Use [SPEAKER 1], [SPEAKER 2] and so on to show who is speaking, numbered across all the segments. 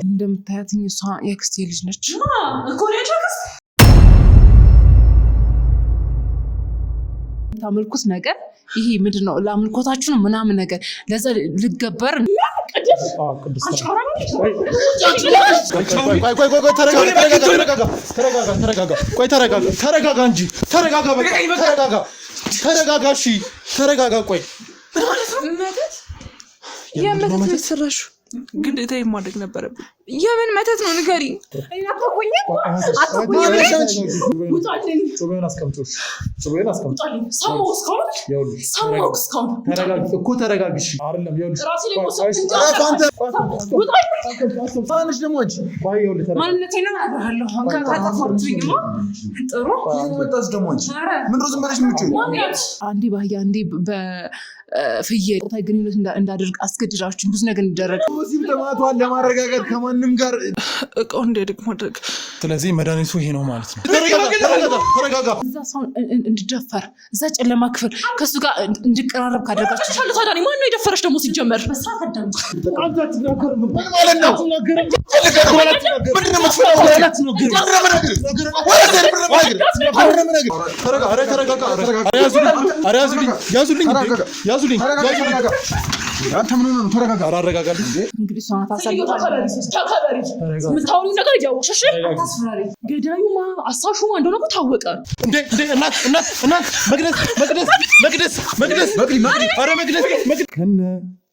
[SPEAKER 1] እንደምታያት እሷ የአክስቴ ልጅ ነች። ታመልኩት ነገር ይሄ ምንድነው? ለአምልኮታችሁ ነው ምናምን ነገር ለዛ ልገበር
[SPEAKER 2] ግዴታ ማድረግ ነበረብኝ።
[SPEAKER 1] የምን መተት ነው ንገሪ። አንዴ ባህያ አንዴ በፍየል ጾታዊ ግንኙነት እንዳደርግ አስገድዳችሁ ብዙ ነገር እንደረግ
[SPEAKER 3] ሙዚም ተማቷን ለማረጋጋት ከማንም ጋር
[SPEAKER 2] እቃው እንዲያድግ ማድረግ።
[SPEAKER 3] ስለዚህ መድኃኒቱ ይሄ ነው ማለት ነው። ተረጋጋ።
[SPEAKER 1] እዛ ሰው እንድደፈር እዛ ጨለማ ክፍል ከሱ ጋር እንድቀራረብ ካደረጋችሁ
[SPEAKER 2] ሻለ ታዳኒ ማን ነው የደፈረሽ ደግሞ ሲጀመር?
[SPEAKER 3] አንተ ምን ነው? ተረጋጋ። አረጋጋልኝ
[SPEAKER 1] እንግዲህ ሰው ታሳልፋለች።
[SPEAKER 2] ምታውሪው ነገር ያወቅሽ ገዳዩማ አሳሹማ እንደሆነ እኮ ታወቀ።
[SPEAKER 3] እንዴ እናት መቅደስ ከነ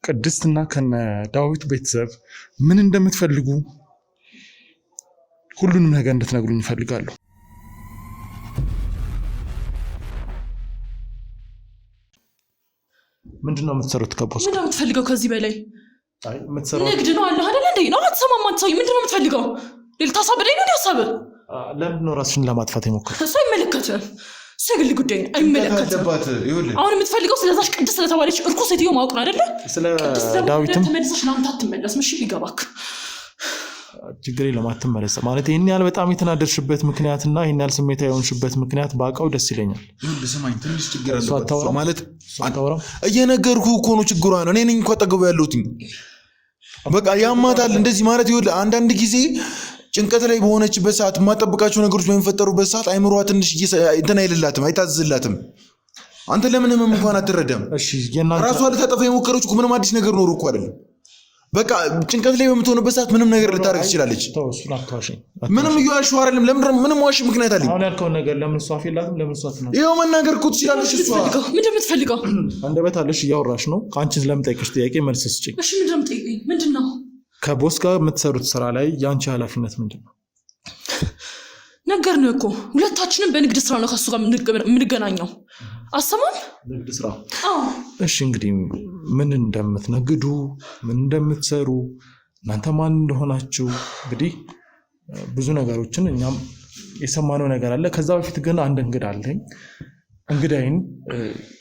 [SPEAKER 3] ቅድስትና ከነ ዳዊት ቤተሰብ ምን እንደምትፈልጉ ሁሉንም ነገር እንድትነግሩኝ እፈልጋለሁ። ምንድነው የምትሰሩት? ከቦስ
[SPEAKER 2] ምንድነው የምትፈልገው ከዚህ በላይ?
[SPEAKER 3] አይ የምትሰሩት
[SPEAKER 2] ንግድ ነው አለ አይደል እንዴ? ነው አትሰማም? አትሰማኝ። ምንድነው የምትፈልገው? ልታሳብደኝ ነው ያሳብ?
[SPEAKER 3] ለምን ነው ራስሽን ለማጥፋት የሞከርሽ?
[SPEAKER 2] እሱ አይመለከትም። ሰግል ጉዳይ አይመለከትም። አሁን የምትፈልገው ስለዛሽ ቅድስት ስለተባለች እርኩስ ሴትዮ ማወቅ ነው አይደል?
[SPEAKER 3] ስለ ዳዊትም
[SPEAKER 2] ተመልሰሽ ለአንተ አትመለስም። እሺ ይገባክ።
[SPEAKER 3] ችግር የለም አትመለስ ማለት ይሄን ያህል በጣም የተናደርሽበት ምክንያትና ይሄን ያህል ስሜታዊ የሆንሽበት ምክንያት ባውቀው ደስ ይለኛል።
[SPEAKER 4] ልስማኝ ትንሽ ችግር አለበት ማለት
[SPEAKER 3] አታወራም።
[SPEAKER 4] እየነገርኩህ እኮ ነው ችግሯ ነው። እኔ ነኝ እኮ አጠገቡ ያለሁት። በቃ ያማታል እንደዚህ ማለት ይኸውልህ፣ አንዳንድ ጊዜ ጭንቀት ላይ በሆነችበት ሰዓት የማጠብቃቸው ነገሮች በሚፈጠሩበት ሰዓት አይምሮዋ ትንሽ እንትን አይልላትም፣ አይታዘዝላትም። አንተ ለምን ህመም እንኳን አትረዳም?
[SPEAKER 3] እሺ
[SPEAKER 4] ራሷ ልታጠፋ የሞከረች እኮ ምንም አዲስ ነገር ኖሮ እኮ አይደለም። በቃ ጭንቀት ላይ በምትሆንበት ሰዓት ምንም ነገር ልታረግ ትችላለች። ምንም እየዋሽው አይደለም። ለምን ምንም ዋሽ ምክንያት አለኝ።
[SPEAKER 3] አሁን ያልከው ነገር ለምን እሷ አፈላትም? ለምን እሷ አትናገር?
[SPEAKER 4] ይሄው መናገር እኮ ትችላለች። እሷ
[SPEAKER 2] ምንድነው የምትፈልገው?
[SPEAKER 3] አንደበት አለሽ፣ እያወራሽ ነው። ከአንቺ ለምጠይቅሽ ጥያቄ መልስ ስጪኝ።
[SPEAKER 2] እሺ ምንድነው የምትጠይቀኝ? ምንድነው?
[SPEAKER 3] ከቦስ ጋር የምትሰሩት ስራ ላይ ያንቺ ኃላፊነት ምንድነው?
[SPEAKER 2] ነገር ነው እኮ ሁለታችንም በንግድ ስራ ነው ከሱ ጋር የምንገናኘው። አሰማም
[SPEAKER 3] ንግድ ስራ። እሺ እንግዲህ ምን እንደምትነግዱ ምን እንደምትሰሩ እናንተ ማን እንደሆናችሁ እንግዲህ ብዙ ነገሮችን እኛም የሰማነው ነገር አለ። ከዛ በፊት ግን አንድ እንግዳ አለኝ። እንግዳይን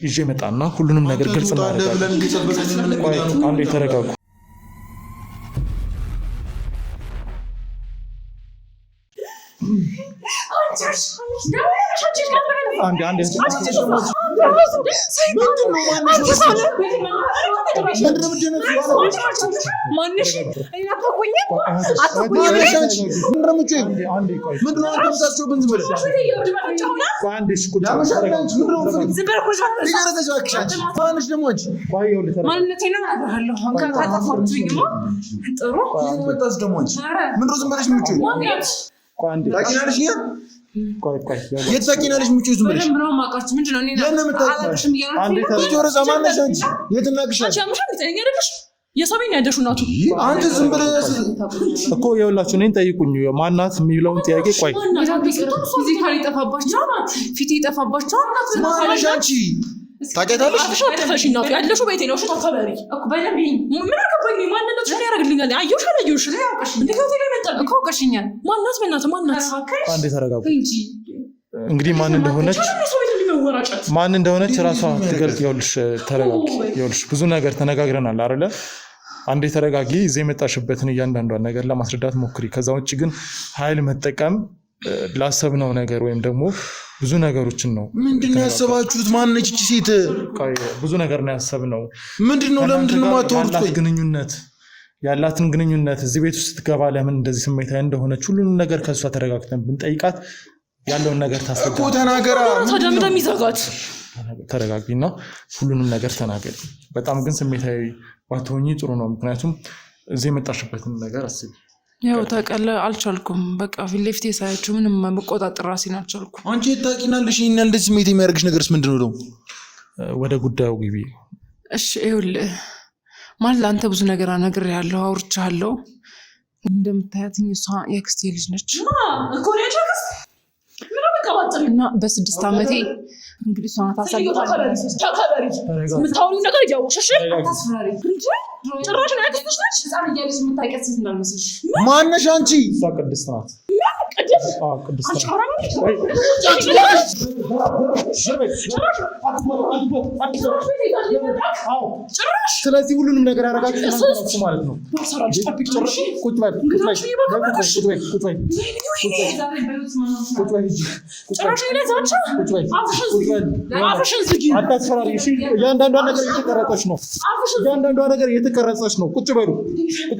[SPEAKER 3] ይዤ መጣና ሁሉንም ነገር ግልጽ እናደርጋለን። አንዴ ተረጋጉ።
[SPEAKER 4] የታቂናለሽ ምንጭ ይዙ ማለት
[SPEAKER 1] ነው ማቃች ምንድነው? እኔ አላቅሽም
[SPEAKER 4] አንዴ ተጆረ ዘማነሽ አንቺ የትናቅሻል
[SPEAKER 2] አንቺ አምሻ እንዴ አይደለሽ? የሰበኝ ያደሹ ናቱ
[SPEAKER 4] አንቺ ዝም ብለሽ
[SPEAKER 3] እኮ ይኸውላችሁ እኔን ጠይቁኝ። ማናት የሚለውን ጥያቄ ቆይ
[SPEAKER 1] ፊዚካሊ ጠፋባቸው ፊት ይጠፋባቸው
[SPEAKER 4] ማነሽ አንቺ ታውቂያታለሽ?
[SPEAKER 2] አፍሻ እናቱ ያለሽው ቤቴ ነው። እሺ ታከበሪ እኮ በደንብ ምን አገባኝ? ማንነትሽ ምን ያደርግልኛል? አየሁሽ አላየሁሽ ያውቅሽ እንዴት ነው የመጣው እኮ አውቀሽኛል። ማናት በእናትህ ማናት?
[SPEAKER 3] አንዴ ተረጋጉ እንግዲህ ማን እንደሆነች ራሷ ትገልጽ። ይኸውልሽ ተረጋጊ። ይኸውልሽ ብዙ ነገር ተነጋግረናል አይደለ? አንዴ ተረጋጊ። እዚህ የመጣሽበትን እያንዳንዷን ነገር ለማስረዳት ሞክሪ። ከዛ ውጭ ግን ኃይል መጠቀም ላሰብነው ነገር ወይም ደግሞ ብዙ ነገሮችን ነው።
[SPEAKER 4] ምንድነው ያሰባችሁት? ማነች እቺ ሴት?
[SPEAKER 3] ብዙ ነገር ነው ያሰብነው።
[SPEAKER 4] ምንድነው? ለምንድነው ማትወርዱት?
[SPEAKER 3] ያላትን ግንኙነት እዚህ ቤት ውስጥ ትገባ ለምን እንደዚህ ስሜታዊ እንደሆነች ሁሉንም ነገር ከሷ ተረጋግተን ብንጠይቃት ያለውን ነገር ታስረዳ
[SPEAKER 4] እኮ ተናገራ።
[SPEAKER 2] ታዳምጣ ሚዛጋት
[SPEAKER 3] ተረጋግቢና ሁሉንም ነገር ተናገሪ። በጣም ግን ስሜታዊ ባትሆኚ ጥሩ ነው። ምክንያቱም እዚህ የመጣሽበትን ነገር አስቢ።
[SPEAKER 1] ያው ታውቃለህ አልቻልኩም። በቃ ፊት ለፊቴ ሳያችሁ ምንም መቆጣጠር ራሴን አልቻልኩም።
[SPEAKER 4] አንቺ ታውቂናለሽ ይሄን ያህል ስሜት የሚያደርግሽ ነገርስ ምንድነው ደግሞ?
[SPEAKER 3] ወደ ጉዳዩ ግቢ።
[SPEAKER 1] እሺ ይኸውልህ ማለት ለአንተ ብዙ ነገር አነግሬሃለሁ፣ አውርቻለሁ። እንደምታያትኝ እሷ የአክስቴ ልጅ ነች እና በ6 ዓመቴ እንግዲህ እሷ ናት አሳልፋለች።
[SPEAKER 2] የምታወሪው ነገር እያወቅሽ ጭራሽ ነው ያክስትሽ ነች።
[SPEAKER 1] ህፃን እያለች የምታውቂያት ሴት እንዳልመስልሽ።
[SPEAKER 4] ማነሽ አንቺ?
[SPEAKER 3] እሷ ቅድስት ናት። ስለዚህ ሁሉንም ነገር ያደረጋችሁ ማለት ነው። እያንዳንዷ ነገር እየተቀረጸች ነው። ቁጭ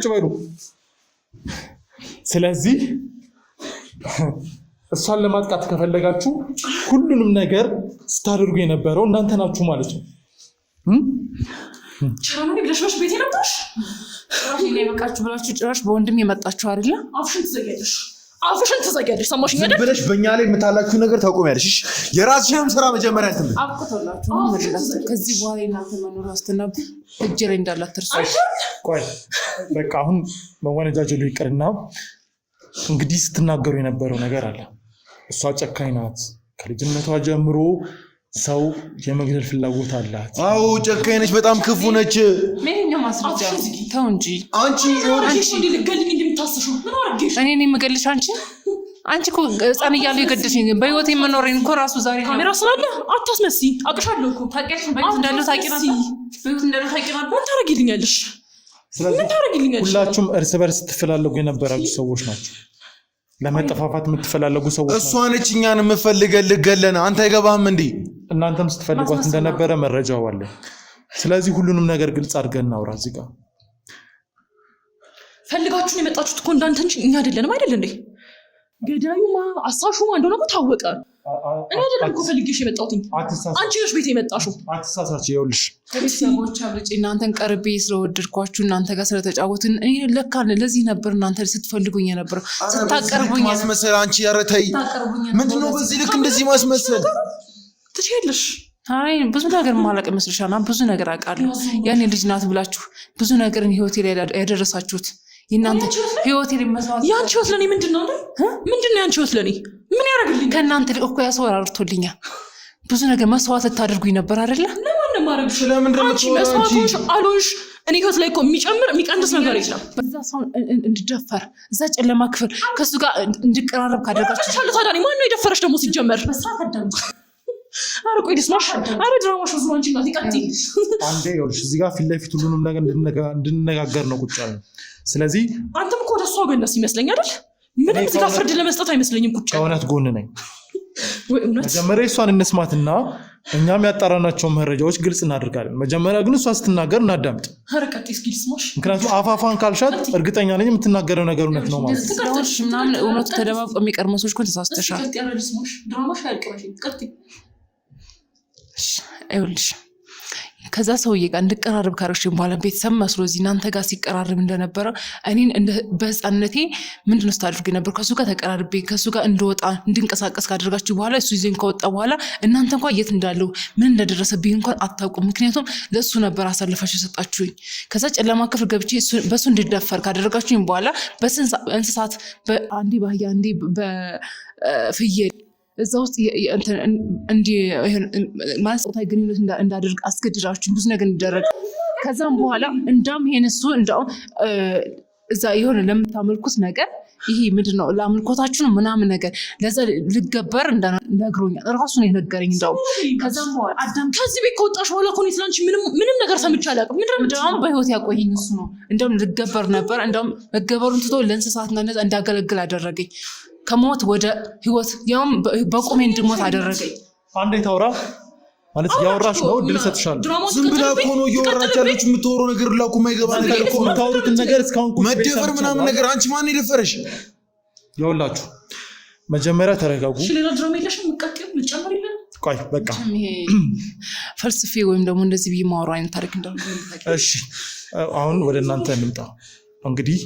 [SPEAKER 3] በሉ። ስለዚህ እሷን ለማጥቃት ከፈለጋችሁ ሁሉንም ነገር ስታደርጉ የነበረው እናንተ ናችሁ ማለት ነው።
[SPEAKER 2] ቻናኒ ብለሽ ቤቴ ነውታሽ
[SPEAKER 1] ራሽን ይበቃችሁ ብላችሁ ጭራሽ በወንድም የመጣችሁ አይደለ?
[SPEAKER 2] አፍሽን ትዘጊያለሽ። ሰማሽኝ አይደል?
[SPEAKER 4] ብለሽ በእኛ ላይ የምታላችሁ ነገር ታቆሚያለሽ። እሺ የራስሽንም ስራ መጀመሪያ እንትን
[SPEAKER 1] አብቅቶላችሁ ከዚህ በኋላ እናንተ መኖር አስተናብ እጅ ላይ እንዳላትርሱ።
[SPEAKER 3] ቆይ በቃ አሁን መወነጃጀሉ ይቅርና እንግዲህ ስትናገሩ የነበረው ነገር አለ። እሷ ጨካኝ ናት። ከልጅነቷ ጀምሮ ሰው የመግደል ፍላጎት አላት።
[SPEAKER 4] አዎ ጨካኝ ነች፣ በጣም ክፉ ነች።
[SPEAKER 1] ምንኛ ማስረጃ ተው እንጂ
[SPEAKER 4] አንቺ
[SPEAKER 2] ልገልኝ እንደምታስሹ ምን አርገሽ?
[SPEAKER 1] እኔ ነኝ የምገልሽ አንቺ እኮ ህፃን እያለሁ የገደልሽኝ። በህይወት የምኖረኝ እኮ ራሱ ዛሬ
[SPEAKER 2] ካሜራ ስላለ አታስመስይ። አቅሻለሁ እኮ
[SPEAKER 1] ታውቂያለሽ። በህይወት እንዳለሁ ታውቂ ነበር።
[SPEAKER 2] ምን ታረጊልኛለሽ?
[SPEAKER 3] ሁላችሁም እርስ በርስ ትፈላለጉ የነበራችሁ ሰዎች ናቸው። ለመጠፋፋት የምትፈላለጉ ሰዎች ናቸው።
[SPEAKER 4] እሷ ነች እኛን የምፈልገን ልገለን። አንተ አይገባህም እንዴ?
[SPEAKER 3] እናንተም ስትፈልጓት እንደነበረ መረጃው አለ። ስለዚህ ሁሉንም ነገር ግልጽ አድርገን እናውራ። እዚህ ጋር
[SPEAKER 2] ፈልጋችሁን የመጣችሁት እኮ እንዳንተ እንጂ እኛ አይደለንም አይደል እንዴ? ገዳዩማ አሳሹማ እንደሆነ እኮ ታወቀ። እኔ አይደለም እኮ ፈልጌሽ የመጣሁት። አንቺ ነሽ ቤት የመጣሽው።
[SPEAKER 3] አትሳሳች። ይኸውልሽ
[SPEAKER 1] ቤተሰቦች አብልጬ እናንተን ቀርቤ ስለወደድኳችሁ እናንተ ጋር ስለተጫወትን እኔ ለካ ለዚህ ነበር እናንተ ስትፈልጉኝ የነበረው ስታቀርቡኝ
[SPEAKER 4] ማስመሰል። አንቺ ኧረ ተይ፣ ምንድነው በዚህ ልክ እንደዚህ ማስመሰል
[SPEAKER 2] ትችያለሽ?
[SPEAKER 1] አይ ብዙ ነገር ማለቅ መስልሻና ብዙ ነገር አውቃለሁ። ያኔ ልጅ ናት ብላችሁ ብዙ ነገርን ህይወቴ ላይ ያደረሳችሁት የእናንተ ህይወቴ ላይ መስዋዕት።
[SPEAKER 2] ያንቺ ህይወት ለኔ ምንድነው? ምንድነው ያንቺ ህይወት ለኔ? ምን ያደርግልኝ?
[SPEAKER 1] ከእናንተ እኮ ያስወራርቶልኛል። ብዙ ነገር መስዋዕት ታደርጉኝ ነበር አይደለ?
[SPEAKER 2] ለማን ማረግ?
[SPEAKER 4] ስለምንድነው
[SPEAKER 2] መስዋዕቶች አሉሽ? እኔ ህይወት ላይ እኮ የሚጨምር የሚቀንስ ነገር የለም።
[SPEAKER 1] በዛ ሰው እንድደፈር እዛ ጨለማ ክፍል ከሱ ጋር እንድቀራረብ ካደረጋችሁ
[SPEAKER 2] ቻለ። ታዲያ ማን ነው የደፈረሽ ደግሞ ሲጀመር?
[SPEAKER 1] መስራት አዳምጪ።
[SPEAKER 2] አረ ቆይ ልስማሽ። አረ ድራማሽ ነው አንቺ ጋር ይቀጥይ።
[SPEAKER 3] አንዴ ይኸውልሽ እዚህ ጋር ፊት ለፊት ሁሉንም ነገር እንድንነጋገር ነው ቁጭ ያለው። ስለዚህ
[SPEAKER 2] አንተም እኮ ወደሷ ጎንስ ይመስለኛል አይደል? ምንም እዚህ ጋር ፍርድ ለመስጠት አይመስለኝም። ቁጭ
[SPEAKER 3] ከእውነት ጎን ነኝ።
[SPEAKER 2] ወይ እውነት?
[SPEAKER 3] መጀመሪያ እሷን እንስማትና እኛም ያጣራናቸው መረጃዎች ግልጽ እናደርጋለን። መጀመሪያ ግን እሷ ስትናገር እናዳምጥ።
[SPEAKER 2] አረ ቀጥይ እስኪ ልስማሽ።
[SPEAKER 3] ምክንያቱም አፋፋን ካልሻት እርግጠኛ ነኝ የምትናገረው ነገር እውነት ነው ማለት ነው።
[SPEAKER 1] ስለሆንሽ ምናምን እውነቱ ተደባብቆ የሚቀር መስሎሽ እኮ ተሳስተሻል።
[SPEAKER 2] ድራማሽ አያልቅም። ቀጥይ።
[SPEAKER 1] ይኸውልሽ ከዛ ሰውዬ ጋር እንድቀራረብ ካረግሽኝ በኋላ ቤተሰብ መስሎ እዚህ እናንተ ጋር ሲቀራረብ እንደነበረ እኔን በህፃንነቴ ምንድነው ስታደርጉ ነበር? ከሱ ጋር ተቀራርቤ ከሱ ጋር እንደወጣ እንድንቀሳቀስ ካደርጋችሁ በኋላ እሱ ይዘኝ ከወጣ በኋላ እናንተ እንኳን የት እንዳለው ምን እንደደረሰብኝ እንኳን አታውቁም። ምክንያቱም ለእሱ ነበር አሳልፋችሁ የሰጣችሁኝ። ከዛ ጨለማ ክፍል ገብቼ በእሱ እንድደፈር ካደረጋችሁኝ በኋላ በእንስሳት አንዴ ባህያ አንዴ በፍየል እዛ ውስጥ ማለት ጾታዊ ግንኙነት እንዳደርግ አስገድዳችሁ ብዙ ነገር እንዲደረግ ከዛም በኋላ እንዳውም ይሄን እሱ እንዳውም እዛ የሆነ ለምታመልኩት ነገር ይሄ ምንድነው ለአምልኮታችሁ ነው ምናምን ነገር ለዛ ልገበር እንደነግሮኛል። ራሱ ነው የነገረኝ። እንዳውም ከዛም በኋላ አዳም ከዚህ ቤት ከወጣሽ በኋላ እኮ ነው ስላንቺ ምንም ነገር ሰምቼ አላውቅም። እንዳውም በህይወት ያቆየኝ እሱ ነው። እንዳውም ልገበር ነበር። እንዳውም መገበሩን ትቶ ለእንስሳትና እንዳገለግል አደረገኝ። ከሞት ወደ ህይወት ያውም በቁሜ እንድሞት አደረገኝ።
[SPEAKER 3] አንዴ ታውራ ማለት ያወራሽ ነው እድል ሰጥሻለሁ።
[SPEAKER 4] ዝም ብላ እኮ ነው እያወራች ያለችው። የምትወራው ነገር ሁላ እኮ የማይገባ ነገር እኮ ነው
[SPEAKER 3] የምታወሩትን ነገር እስካሁን
[SPEAKER 4] መደፈር ምናምን ነገር። አንቺ ማን የደፈረሽ?
[SPEAKER 3] ይኸውላችሁ መጀመሪያ ተረጋጉ።
[SPEAKER 2] እሺ ሌላ ድራማ የለሽም? ምቀጥም ልጨምር ይላል።
[SPEAKER 3] ቆይ በቃ
[SPEAKER 1] ፈልስፌ ወይም ደግሞ እንደዚህ ብዬ ማወራው አይነት ታሪክ እንደሆነ።
[SPEAKER 3] እሺ አሁን ወደ እናንተ እንምጣ። እንግዲህ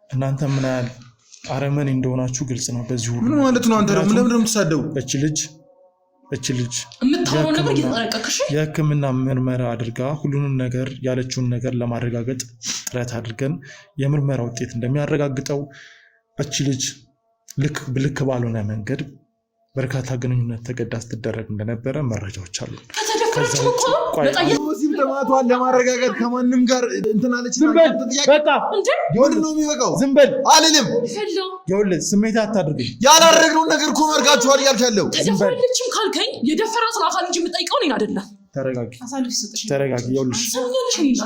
[SPEAKER 3] እናንተ ምን ያህል አረመኔ እንደሆናችሁ ግልጽ ነው። በዚህ ሁሉ
[SPEAKER 4] ምን ማለት ነው? አንተ ደግሞ ለምን እንደምትሳደው? እቺ ልጅ
[SPEAKER 2] የምታወራው ነገር እየተጠነቀቅሽ
[SPEAKER 3] የሕክምና ምርመራ አድርጋ ሁሉንም ነገር ያለችውን ነገር ለማረጋገጥ ጥረት አድርገን የምርመራ ውጤት እንደሚያረጋግጠው እቺ ልጅ ልክ ባልሆነ መንገድ በርካታ ግንኙነት ተገዳ ስትደረግ እንደነበረ መረጃዎች አሉ።
[SPEAKER 4] እዚህም ተማቷን ለማረጋገጥ ከማንም ጋር እንትናለች።
[SPEAKER 3] በቃ
[SPEAKER 4] ምንድን ነው የሚበቃው?
[SPEAKER 3] ዝም በል
[SPEAKER 4] አልልም።
[SPEAKER 3] ይኸውልህ ስሜት አታድርገኝ።
[SPEAKER 4] ያላረግነውን ነገር እኮ አድርጋችኋል እያልክ ያለው።
[SPEAKER 2] ተደፈረችም ካልከኝ የደፈራትን አካል እንጂ የምጠይቀው እኔን አይደለም።
[SPEAKER 3] ተረጋጊ። ይኸውልሽ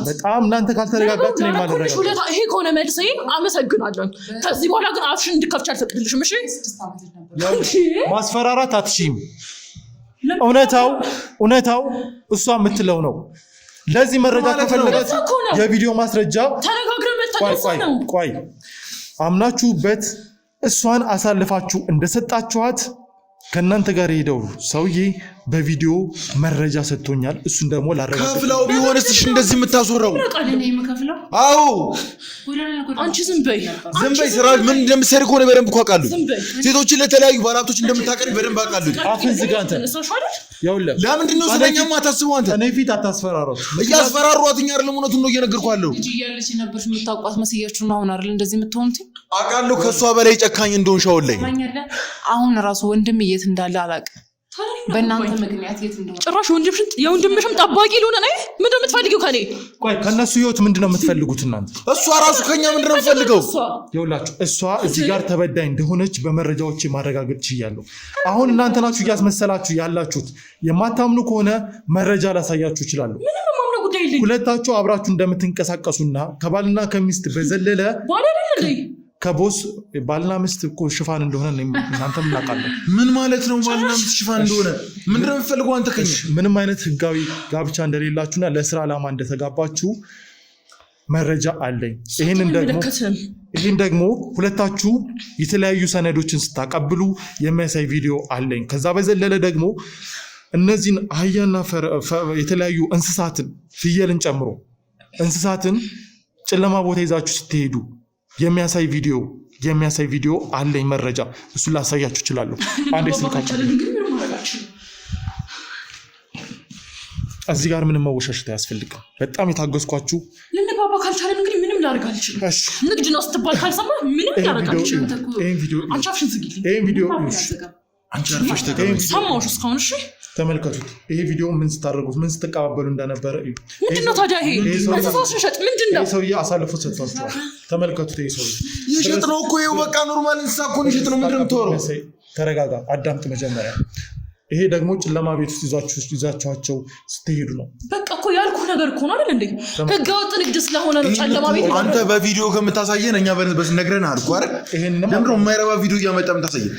[SPEAKER 3] በጣም እናንተ ካልተረጋጋችሁ ነው የማልረጋጋው።
[SPEAKER 2] ይሄ ከሆነ መልሴ አመሰግናለሁ። ከዚህ በኋላ ግን አፍሽን እንድከፍች አልፈቅድልሽም። እሺ
[SPEAKER 3] ማስፈራራት አትችይም። እውነታው እሷ የምትለው ነው። ለዚህ መረጃ ከፈለጋችሁ የቪዲዮ ማስረጃ
[SPEAKER 2] ተነጋግረን መተነሳ ነው።
[SPEAKER 3] ቆይ አምናችሁበት እሷን አሳልፋችሁ እንደሰጣችኋት ከእናንተ ጋር ሄደው ሰውዬ በቪዲዮ መረጃ ሰጥቶኛል። እሱን ደግሞ ላረጋግጥ።
[SPEAKER 4] ከፍላው ቢሆንስ እንደዚህ የምታስወራው? አዎ
[SPEAKER 2] አንቺ ዝም በይ።
[SPEAKER 4] ስራ ምን እንደምትሰሪ እኮ ነው በደንብ እኮ አውቃለሁ። ሴቶችን ለተለያዩ ባለሀብቶች እንደምታቀርብ በደንብ አውቃለሁ።
[SPEAKER 3] አፍን ዝጋ አንተ። ይኸውልህ
[SPEAKER 4] ለምንድን ነው ስለኛ የማታስበው አንተ?
[SPEAKER 3] እኔ ፊት አታስፈራሯት።
[SPEAKER 4] እያስፈራሯትኛ አይደለም፣ እውነቱን ነው እየነገርኩህ ያለው።
[SPEAKER 1] ልጅ እያለች የነበርሽ የምታውቋት መስያችሁ ነው አሁን አይደል እንደዚህ የምትሆኑት?
[SPEAKER 4] አውቃለሁ ከእሷ በላይ ጨካኝ እንደሆንሽ አሁን ላይ።
[SPEAKER 1] አሁን ራሱ ወንድም የት እንዳለ አላውቅም። በእናንተ ምክንያት የት እንደሆነ
[SPEAKER 2] ጭራሽ የወንድምሽም ጠባቂ ልሆነ ነው። ምንድን ነው የምትፈልጊው ከኔ?
[SPEAKER 3] ቆይ ከነሱ ህይወት ምንድን ነው የምትፈልጉት እናንተ?
[SPEAKER 4] እሷ ራሱ ከኛ ምንድን ነው የምትፈልገው?
[SPEAKER 3] ይኸውላችሁ እሷ እዚህ ጋር ተበዳይ እንደሆነች በመረጃዎች ማረጋገጥ ችያለሁ። አሁን እናንተ ናችሁ እያስመሰላችሁ ያላችሁት። የማታምኑ ከሆነ መረጃ ላሳያችሁ እችላለሁ። ሁለታችሁ አብራችሁ እንደምትንቀሳቀሱና ከባልና ከሚስት በዘለለ ከቦስ ባልና ሚስት እኮ ሽፋን እንደሆነ እናንተም እናውቃለን።
[SPEAKER 4] ምን ማለት ነው ባልና ሚስት ሽፋን እንደሆነ? ምንድነው የምትፈልገው አንተ ከኛ?
[SPEAKER 3] ምንም አይነት ህጋዊ ጋብቻ እንደሌላችሁና ለስራ ዓላማ እንደተጋባችሁ መረጃ አለኝ። ይህን ደግሞ ሁለታችሁ የተለያዩ ሰነዶችን ስታቀብሉ የሚያሳይ ቪዲዮ አለኝ። ከዛ በዘለለ ደግሞ እነዚህን አህያና የተለያዩ እንስሳትን ፍየልን ጨምሮ እንስሳትን ጨለማ ቦታ ይዛችሁ ስትሄዱ የሚያሳይ ቪዲዮ አለኝ መረጃ። እሱን ላሳያችሁ እችላለሁ። አንዴ ስልካችሁ እዚህ ጋር ምንም መወሻሸት አያስፈልግም። በጣም የታገስኳችሁ።
[SPEAKER 2] ልንባባ ካልቻለን እንግዲህ ምንም ላደርግ አልችልም። ንግድ ነው ስትባል ካልሰማ ምንም ላደርግ አልችልም። አንቺ አፍሽን ዝጊ።
[SPEAKER 3] ይሄን ቪዲዮ
[SPEAKER 4] አንቺ አርፈሽ ተቀበል።
[SPEAKER 2] ሰማሁሽ እስካሁን። እሺ
[SPEAKER 3] ተመልከቱት። ይሄ ቪዲዮ ምን ስታደርጉት ምን ስትቀባበሉ እንደነበረ እዩ።
[SPEAKER 2] ምንድነው ታዲያ ይሄ? እንስሳትን ሸጥ ምንድነው?
[SPEAKER 3] ይሄ ሰውዬ አሳልፎ ሰጥቷቸዋል። ተመልከቱት። ይሄ ሰውዬ
[SPEAKER 4] የሸጥ ነው እኮ ይሄው በቃ ኖርማል እንስሳ እኮ ነው የሸጥ ነው። ምንድነው የምትወራው?
[SPEAKER 3] ተረጋጋ፣ አዳምጥ መጀመሪያ። ይሄ ደግሞ ጨለማ ቤት ውስጥ ይዛችኋቸው ስትሄዱ ነው።
[SPEAKER 2] በቃ እኮ ያልኩህ ነገር እኮ ነው አይደል እንዴ? ህገወጥ ንግድ ስለሆነ ነው ጨለማ ቤት።
[SPEAKER 4] አንተ በቪዲዮ ከምታሳየን እኛ በስ ነግረናል እኮ አይደል? ለምንድነው የማይረባ ቪዲዮ እያመጣ የምታሳየን?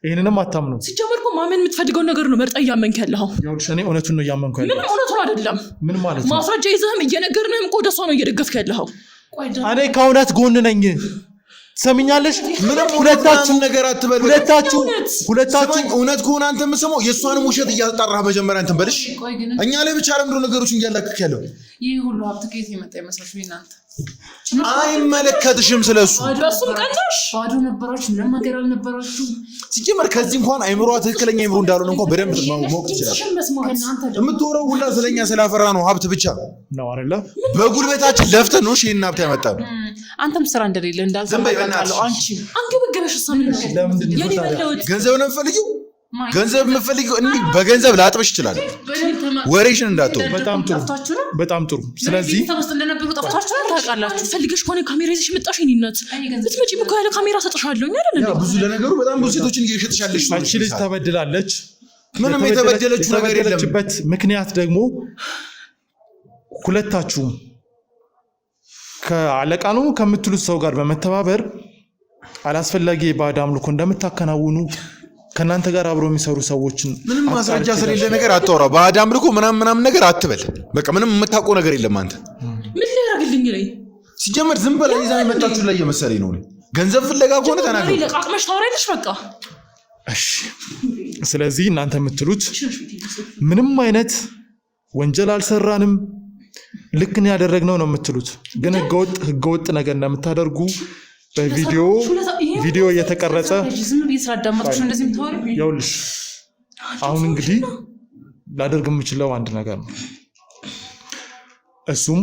[SPEAKER 3] ይሄንንም አታምኑ።
[SPEAKER 2] ሲጀመር እኮ ማመን የምትፈልገውን ነገር ነው መርጠህ እያመንክ ያለኸው።
[SPEAKER 3] ይኸውልሽ እኔ እውነቱን ነው እያመንኩ ያለሁት።
[SPEAKER 2] ምንም እውነቱን አይደለም።
[SPEAKER 3] ምን ማለት ነው?
[SPEAKER 2] ማስረጃ ይዘህም እየነገርንህም እኮ ወደሷ ነው እየደገፍክ ያለኸው።
[SPEAKER 3] እኔ ከእውነት ጎን ነኝ። ትሰሚኛለሽ?
[SPEAKER 4] ምንም ሁለታችሁ ነገር አትበል።
[SPEAKER 3] ሁለታችሁ
[SPEAKER 4] እውነት ከሆነ አንተ የምትሰማው የእሷንም ውሸት እያጣራህ መጀመሪያ አንተን በልሽ። እኛ ላይ ብቻ ለምንድነው ነገሮችን እያላክክ ያለው?
[SPEAKER 1] ይህ ሁሉ ሀብት ከየት የመጣ ይመስላችሁ እናንተ?
[SPEAKER 4] አይመለከትሽም ስለሱ።
[SPEAKER 2] እሱም ቀንተሽ
[SPEAKER 1] ባዶ ነበራችሁ፣ ምንም ነገር አልነበራችሁ።
[SPEAKER 4] ሲጀመር ከዚህ እንኳን አይምሯ ትክክለኛ አይምሮ እንዳልሆነ እንኳን በደንብ ማወቅ ይችላል። የምትወራው ሁላ ስለኛ ስላፈራ ነው ሀብት ብቻ ነው አይደለ? በጉልበታችን ለፍተን ነው ይሄን ሀብት ያመጣው።
[SPEAKER 1] አንተም ስራ እንደሌለ እንዳልተማርካለሁ። አንቺ
[SPEAKER 2] አንገበገበሽ ሳምን ነው
[SPEAKER 4] ገንዘብ ነው የምትፈልጊው? ገንዘብ የምትፈልጊው እንዴ? በገንዘብ ላጥበሽ ይችላል። ወሬሽን እንዳትተው።
[SPEAKER 3] በጣም ጥሩ። ስለዚህ
[SPEAKER 1] እንደነበሩ ጠፍታችሁ ታውቃላችሁ።
[SPEAKER 2] ፈልገሽ ከሆነ ካሜራ ይዘሽ መጣሽ። እኔነት ብትመጪም እኮ ያለ ካሜራ ሰጥሻለሁ አይደል እንዴ?
[SPEAKER 4] ብዙ ለነገሩ በጣም ብዙ ሴቶችን እየሸጥሻለሽ።
[SPEAKER 3] አንቺ ልጅ ተበድላለች።
[SPEAKER 4] ምንም የተበደለችው ነገር የለም።
[SPEAKER 3] የተበደለችበት ምክንያት ደግሞ ሁለታችሁም ከአለቃ ነው ከምትሉት ሰው ጋር በመተባበር አላስፈላጊ የባዕድ አምልኮ እንደምታከናውኑ ከናንተ ጋር አብሮ የሚሰሩ ሰዎችን
[SPEAKER 4] ምንም ማስረጃ ስለሌለ ነገር አታወራ። ባዕድ አምልኮ ምናምን ነገር አትበል። በቃ ምንም የምታውቀው ነገር የለም አንተ።
[SPEAKER 2] ምን ሊያደርግልኝ ላይ
[SPEAKER 4] ሲጀመር ዝም ብላ ይዛ የመጣችሁ ላይ የመሰለኝ ነው። ገንዘብ ፍለጋ ከሆነ ተናገሩ።
[SPEAKER 2] ለቃቅመሽ ታወሪያለሽ በቃ
[SPEAKER 3] እሺ። ስለዚህ እናንተ የምትሉት ምንም አይነት ወንጀል አልሰራንም ልክ ነው ያደረግነው ነው የምትሉት፣ ግን ህገወጥ ነገር እንደምታደርጉ በቪዲዮ እየተቀረጸ ይኸውልሽ። አሁን እንግዲህ ላደርግ የምችለው አንድ ነገር ነው። እሱም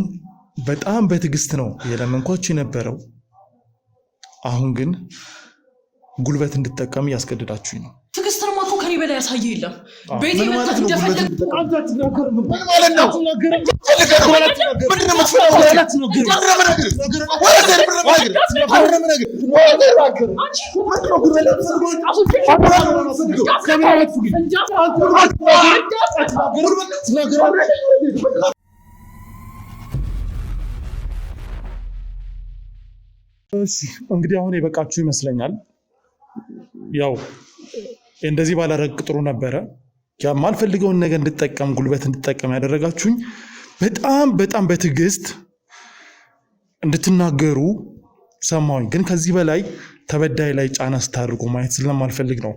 [SPEAKER 3] በጣም በትዕግስት ነው የለመንኳችሁ የነበረው። አሁን ግን ጉልበት እንድጠቀም እያስገደዳችሁኝ ነው።
[SPEAKER 2] ትዕግስትንማ እኮ ከኔ በላይ ያሳየ የለም። ቤቴ መጣት እንደፈለግ
[SPEAKER 3] እንግዲህ አሁን የበቃችሁ ይመስለኛል። ያው እንደዚህ ባላረግ ጥሩ ነበረ። የማልፈልገውን ነገር እንድጠቀም ጉልበት እንድጠቀም ያደረጋችሁኝ በጣም በትዕግስት እንድትናገሩ ሰማሁኝ። ግን ከዚህ በላይ ተበዳይ ላይ ጫና ስታደርጉ ማየት ስለማልፈልግ ነው